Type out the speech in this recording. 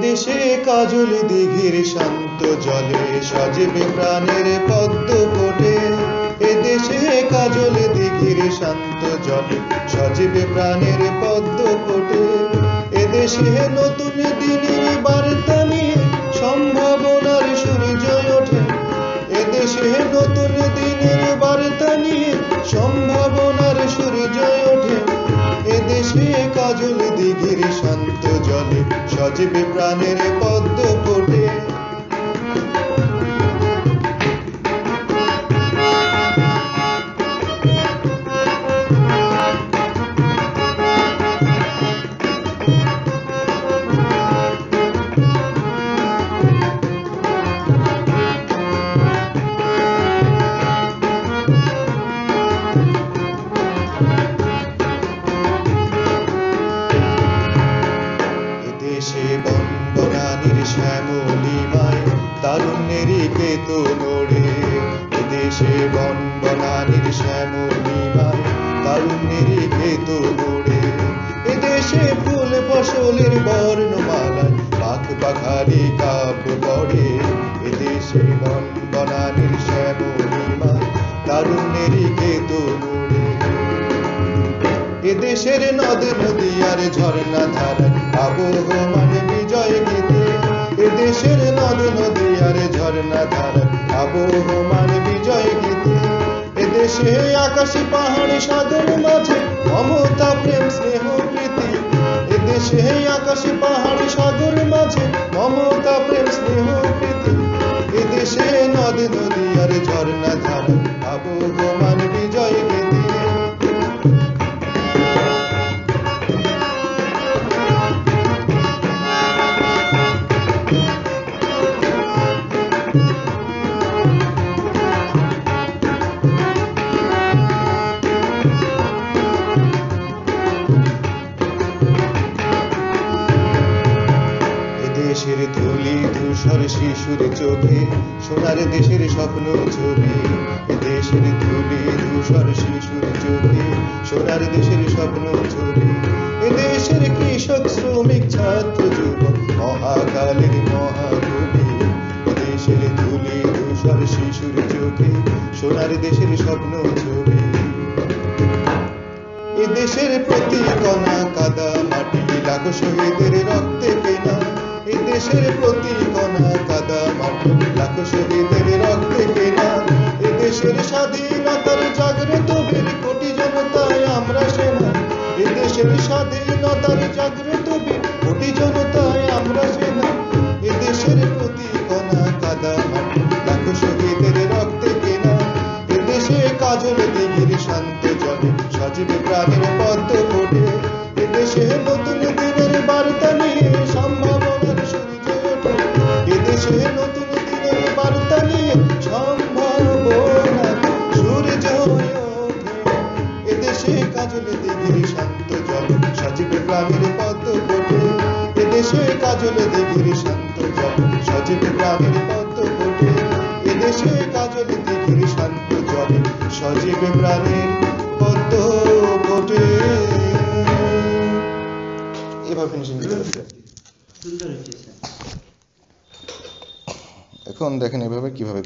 এদেশে কাজল দিঘির শান্ত জলে সজীবে প্রাণের পদ্ম ফোটে। এদেশে কাজল দিঘির শান্ত জলে সজীবে প্রাণের পদ্ম ফোটে। এদেশে নতুন দিনের বার্তা নিয়ে সম্ভাবনার সূর্য ওঠে। এদেশে নতুন দিনের বার্তা নিয়ে সম্ভাবনার সূর্য ওঠে। এদেশে কাজল দিঘির শান্ত জলে সজীবে প্রাণের পদ্ম ফোটে। এদেশে বনবনানীর শ্যামলিমায় তারুণ্যেরই কেতো নড়ে। এদেশে বনবনানীর শ্যামলিমায় তারুণ্যেরই কেতো নড়ে। এদেশে ফুল ফসলের বর্ণমালায় পাখ পাখারি কাব্য পড়ে। এদেশে বনবনানীর শ্যামলিমায় তারুণ্যেরই কেতো নড়ে। এদেশের নদ নদী আর ঝর্ণা ধারায় আবহমান বিজয় গীতে। এদেশের নদ নদী আর ঝর্ণা ধারায় আবহমান বিজয় গীতে। এদেশে আকাশে পাহাড়ে সাগর মাঝে মমতা প্রেম স্নেহ প্রীতি। এদেশে আকাশে পাহাড়ে সাগর মাঝে মমতা প্রেম স্নেহ প্রীতি। এদেশে নদ নদী আর ঝর্ণা ধারায় আবহমান বিজয় গীতে। দেশের ধুলি ধূসর শিশুর চোখে সোনার দেশের স্বপ্ন ছবি। দেশের ধুলি ধূসর শিশুর চোখে সোনার দেশের স্বপ্ন ছবি। এদেশের কৃষক শ্রমিক ছাত্র যুবক মহাকালের মহাকবি। দেশের ধুলি ধূসর শিশুর চোখে সোনার দেশের স্বপ্ন ছবি। এদেশের প্রতি কণা কাদা মাটি লাখো শহীদের রক্তে কেনা। এদেশের প্রতি কণা কাদা মাটি লাখো শহীদের রক্তে কেনা। এদেশের স্বাধীনতার জাগ্রত বীর কোটি জনতায় আমরা সেনা। এদেশের স্বাধীনতার জাগ্রত বীর কোটি জনতায় আমরা সেনা। এদেশের প্রতি কণা কাদা মাটি লাখো শহীদের রক্তে কেনা। এদেশে কাজল দিঘির শান্ত জলে সজীবে প্রাণের পদ্ম ফোটে। এদেশে নতুন দিনের বার্তা নিয়ে সম্ভাবনার সূর্য ওঠে। এদেশে নতুন দিনের বার্তা নিয়ে সম্ভাবনার সূর্য ওঠে। এদেশে কাজল দিঘির শান্ত জলে সজীবে প্রাণের পদ্ম ফোটে। এদেশে কাজল দিঘির শান্ত জলে সজীবে প্রাণের পদ্ম ফোটে। এদেশে কাজল দিঘির শান্ত জলে সজীবে প্রাণের পদ্ম ফোটে। এভাবে ফিনিশিং দিতে হচ্ছে। এখন দেখেন এভাবে কিভাবে